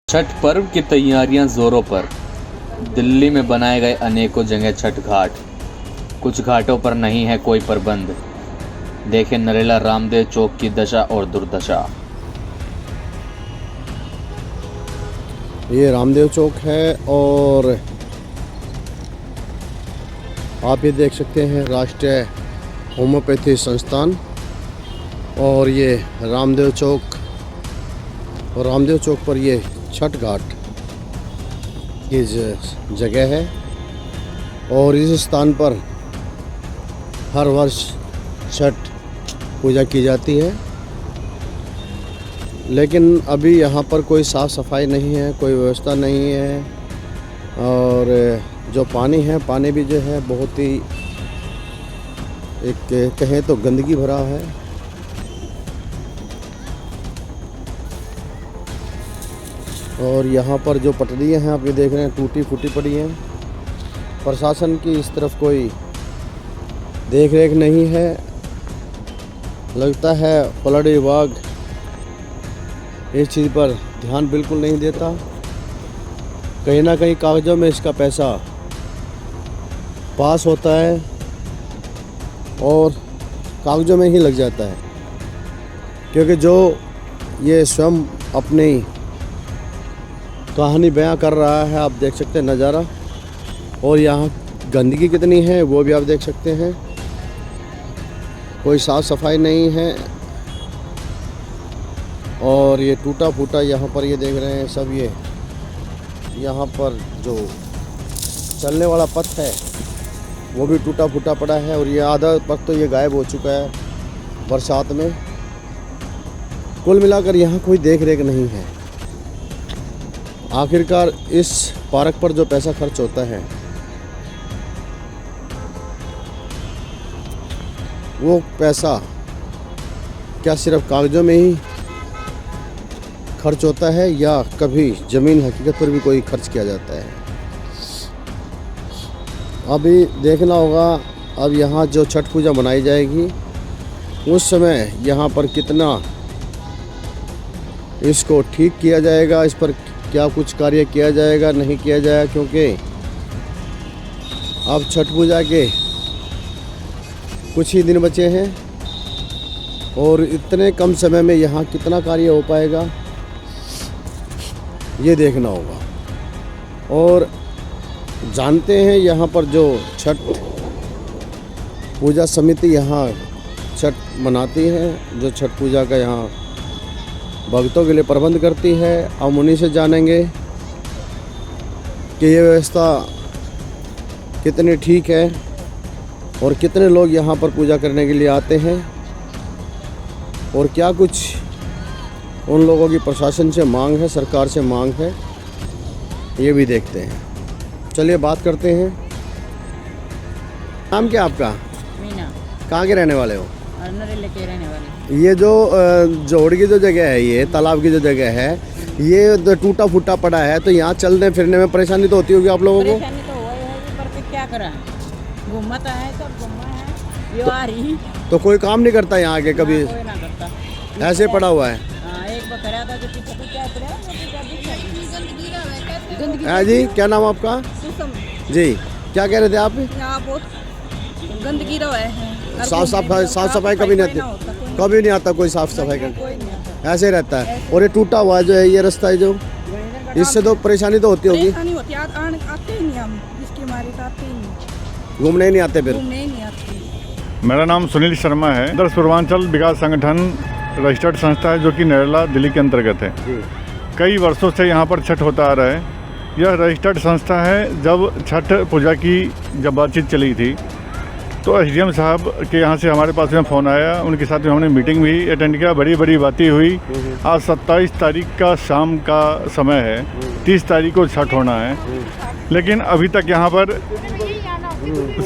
छठ पर्व की तैयारियां जोरों पर। दिल्ली में बनाए गए अनेकों जगह छठ घाट। कुछ घाटों पर नहीं है कोई प्रबंध। देखें नरेला रामदेव चौक की दशा और दुर्दशा। ये रामदेव चौक है और आप ये देख सकते हैं राष्ट्रीय होम्योपैथी संस्थान और ये रामदेव चौक और रामदेव चौक पर ये छठ घाट की जगह है और इस स्थान पर हर वर्ष छठ पूजा की जाती है। लेकिन अभी यहाँ पर कोई साफ़ सफाई नहीं है, कोई व्यवस्था नहीं है और जो पानी है पानी भी जो है बहुत ही एक कहें तो गंदगी भरा है। और यहाँ पर जो पटरियाँ हैं आप ये देख रहे हैं टूटी फूटी पड़ी हैं। प्रशासन की इस तरफ कोई देख रेख नहीं है। लगता है फ्लड विभाग इस चीज़ पर ध्यान बिल्कुल नहीं देता। कहीं ना कहीं कागज़ों में इसका पैसा पास होता है और कागज़ों में ही लग जाता है, क्योंकि जो ये स्वयं अपनी कहानी बयां कर रहा है। आप देख सकते हैं नज़ारा और यहाँ गंदगी कितनी है वो भी आप देख सकते हैं। कोई साफ़ सफाई नहीं है और ये टूटा फूटा यहाँ पर ये देख रहे हैं सब। ये यहाँ पर जो चलने वाला पथ है वो भी टूटा फूटा पड़ा है और ये आधा पथ तो ये गायब हो चुका है बरसात में। कुल मिलाकर यहाँ कोई देख रेख नहीं है। आखिरकार इस पार्क पर जो पैसा खर्च होता है वो पैसा क्या सिर्फ कागज़ों में ही खर्च होता है या कभी ज़मीन हकीकत पर भी कोई खर्च किया जाता है? अभी देखना होगा। अब यहाँ जो छठ पूजा मनाई जाएगी उस समय यहाँ पर कितना इसको ठीक किया जाएगा, इस पर क्या कुछ कार्य किया जाएगा नहीं किया जाएगा, क्योंकि अब छठ पूजा के कुछ ही दिन बचे हैं और इतने कम समय में यहाँ कितना कार्य हो पाएगा ये देखना होगा। और जानते हैं यहाँ पर जो छठ पूजा समिति यहाँ छठ मनाती है, जो छठ पूजा का यहाँ भक्तों के लिए प्रबंध करती है, हम उन्हीं से जानेंगे कि ये व्यवस्था कितनी ठीक है और कितने लोग यहाँ पर पूजा करने के लिए आते हैं और क्या कुछ उन लोगों की प्रशासन से मांग है, सरकार से मांग है, ये भी देखते हैं। चलिए बात करते हैं। नाम क्या आपका? मीना। कहाँ के रहने वाले हो? नरेला के रहने वाले। ये जो जोड़ की जो जगह है, ये तालाब की जो जगह है, ये टूटा फूटा पड़ा है, तो यहाँ चलने फिरने में परेशानी तो होती होगी आप लोगों को? परेशानी तो हुआ है पर क्या करें, घूमता है सब घूमा है यो आ रही तो कोई काम नहीं करता यहाँ आके कभी? कोई ना करता, ऐसे पड़ा हुआ है। एक बार कराया था जो पीछे तो क्या करा गंदगी। हाँ जी, क्या नाम आपका? जी, क्या कह रहे थे आप? यहाँ बहुत गंदगी रहा है। साफ सफाई कभी नहीं आती, कभी नहीं आता कोई साफ सफाई करने, ऐसे रहता है। और ये टूटा हुआ जो है ये रास्ता है जो, इससे तो परेशानी तो होती होगी। आते ही नहीं हम, इसकी मारी तो आते ही नहीं, घूमने ही नहीं आते फिर? घूमने ही नहीं आते। मेरा नाम सुनील शर्मा है। उत्तर पूर्वांचल विकास संगठन रजिस्टर्ड संस्था है जो कि नरेला दिल्ली के अंतर्गत है। कई वर्षों से यहाँ पर छठ होता आ रहा है। यह रजिस्टर्ड संस्था है। जब छठ पूजा की जब बातचीत चली थी तो एसडीएम साहब के यहाँ से हमारे पास में फ़ोन आया, उनके साथ में हमने मीटिंग भी अटेंड किया, बड़ी बड़ी बातें हुई। आज 27 तारीख का शाम का समय है, 30 तारीख को छठ होना है, लेकिन अभी तक यहाँ पर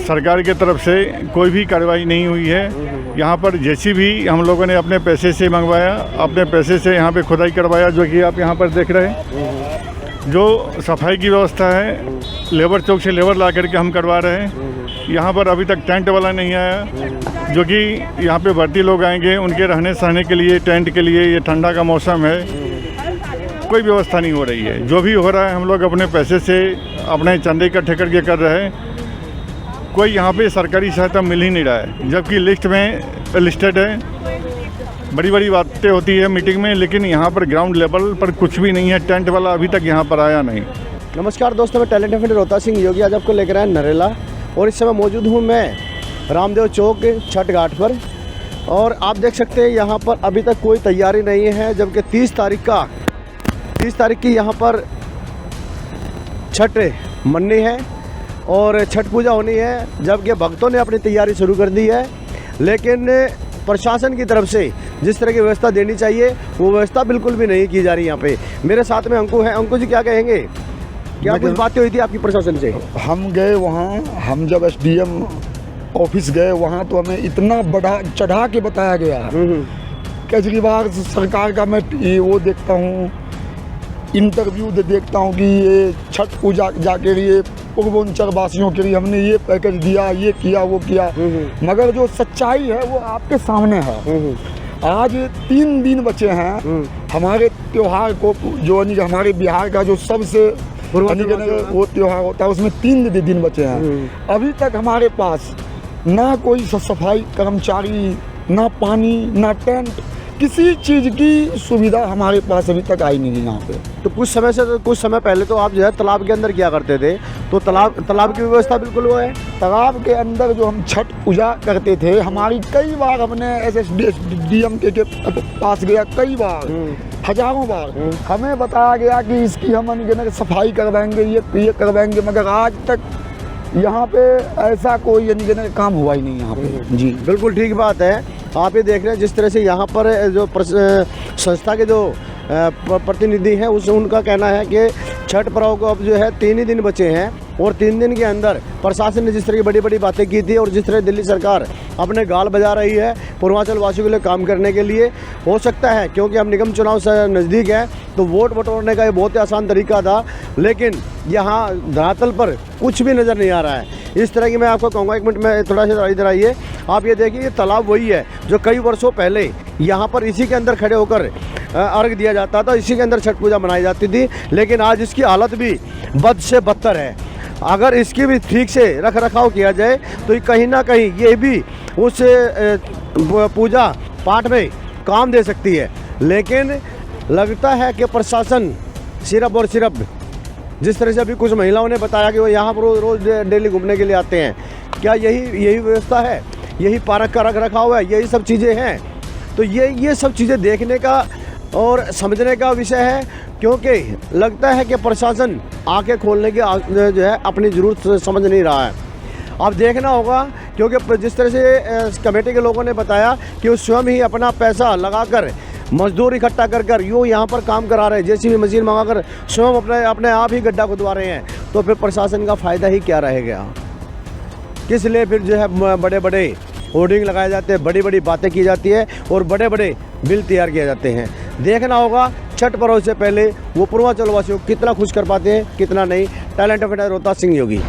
सरकार की तरफ से कोई भी कार्रवाई नहीं हुई है। यहाँ पर जेसीबी हम लोगों ने अपने पैसे से मंगवाया, अपने पैसे से यहाँ पे खुदाई करवाया, जो कि आप यहाँ पर देख रहे हैं। जो सफाई की व्यवस्था है लेबर चौक से लेबर ला करके हम करवा रहे हैं। यहाँ पर अभी तक टेंट वाला नहीं आया, जो कि यहाँ पे भर्ती लोग आएंगे उनके रहने सहने के लिए टेंट के लिए। ये ठंडा का मौसम है, कोई व्यवस्था नहीं हो रही है। जो भी हो रहा है हम लोग अपने पैसे से अपने चंदे इकट्ठे करके कर रहे हैं। कोई यहाँ पे सरकारी सहायता मिल ही नहीं रहा है, जबकि लिस्ट में लिस्टेड है। बड़ी बड़ी बातें होती है मीटिंग में, लेकिन यहाँ पर ग्राउंड लेवल पर कुछ भी नहीं है। टेंट वाला अभी तक यहाँ पर आया नहीं। नमस्कार दोस्तों, मैं टैलेंट एफिडेंट रोहतास सिंह योगी आज आपको लेकर आया नरेला, और इस समय मौजूद हूँ मैं रामदेव चौक छठ घाट पर। और आप देख सकते हैं यहाँ पर अभी तक कोई तैयारी नहीं है, जबकि 30 तारीख की यहाँ पर छठ मननी है और छठ पूजा होनी है, जबकि भक्तों ने अपनी तैयारी शुरू कर दी है। लेकिन प्रशासन की तरफ से जिस तरह की व्यवस्था देनी चाहिए वो व्यवस्था बिल्कुल भी नहीं की जा रही यहाँ पे। मेरे साथ में अंकु है। अंकु जी, क्या कहेंगे? क्या कुछ बातें हुई थी आपकी प्रशासन से? हम गए वहाँ, हम जब SDM ऑफिस गए वहाँ तो हमें इतना बढ़ा चढ़ा के बताया गया। केजरीवाल सरकार का मैं वो देखता हूँ, इंटरव्यू देखता हूँ कि ये छठ पूजा जाके लिए पूर्वांचल वासियों के लिए हमने ये पैकेज दिया, ये किया, वो किया, मगर जो सच्चाई है वो आपके सामने है। आज 3 दिन बचे हैं हमारे त्योहार को, जो हमारे बिहार का जो सबसे वो त्योहार होता है उसमें 3 दिन बचे हैं। अभी तक हमारे पास ना कोई सफाई कर्मचारी, ना पानी, ना टेंट, किसी चीज़ की सुविधा हमारे पास अभी तक आई नहीं है यहाँ पे। तो कुछ समय पहले तो आप जो है तालाब के अंदर क्या करते थे, तो तालाब की व्यवस्था बिल्कुल वो है। तालाब के अंदर जो हम छठ पूजा करते थे, हमारी कई बार हमने SDM के पास गया, कई बार, हजारों बार हमें बताया गया कि इसकी हम सफाई करवाएंगे, ये करवाएंगे, मगर आज तक यहाँ पे ऐसा कोई काम हुआ ही नहीं यहाँ पे। जी बिल्कुल ठीक बात है। आप ये देख रहे हैं जिस तरह से यहाँ पर जो संस्था के जो प्रतिनिधि हैं उनका कहना है कि छठ पर्व को अब जो है 3 ही दिन बचे हैं, और 3 दिन के अंदर प्रशासन ने जिस तरह की बड़ी बड़ी बातें की थी और जिस तरह दिल्ली सरकार अपने गाल बजा रही है पूर्वांचल वासियों के लिए काम करने के लिए, हो सकता है क्योंकि हम निगम चुनाव से नज़दीक हैं तो वोट बटोरने का ये बहुत ही आसान तरीका था, लेकिन यहाँ धरातल पर कुछ भी नज़र नहीं आ रहा है। इस तरह की मैं आपको कहूँगा, 1 मिनट में थोड़ा सा इधर आइए। आप ये देखिए, ये तालाब वही है जो कई वर्षों पहले यहाँ पर इसी के अंदर खड़े होकर अर्घ दिया जाता था, इसी के अंदर छठ पूजा मनाई जाती थी। लेकिन आज इसकी हालत भी बद से बदतर है। अगर इसकी भी ठीक से रख रखाव किया जाए तो कहीं ना कहीं ये भी उस पूजा पाठ में काम दे सकती है। लेकिन लगता है कि प्रशासन सिर्फ और सिर्फ, जिस तरह से अभी कुछ महिलाओं ने बताया कि वो यहाँ पर रोज़ डेली घूमने के लिए आते हैं, क्या यही व्यवस्था है? यही पार्क का रख रखाव है? यही सब चीज़ें हैं? तो ये सब चीज़ें देखने का और समझने का विषय है, क्योंकि लगता है कि प्रशासन आंखें खोलने की जो है अपनी ज़रूरत समझ नहीं रहा है। अब देखना होगा, क्योंकि जिस तरह से कमेटी के लोगों ने बताया कि वो स्वयं ही अपना पैसा लगाकर मजदूर इकट्ठा कर यूँ यहाँ पर काम करा रहे हैं, JCB मशीन मंगाकर स्वयं अपने आप ही गड्ढा खुदवा रहे हैं, तो फिर प्रशासन का फ़ायदा ही क्या रहेगा? किस लिए फिर जो है बड़े बड़े होर्डिंग लगाए जाते हैं, बड़ी बड़ी बातें की जाती है और बड़े बड़े बिल तैयार किए जाते हैं? देखना होगा छठ पर्व से पहले वो पूर्वांचल वासियों को कितना खुश कर पाते हैं, कितना नहीं। टैलेंट एफिडेंट रोहतास सिंह योगी।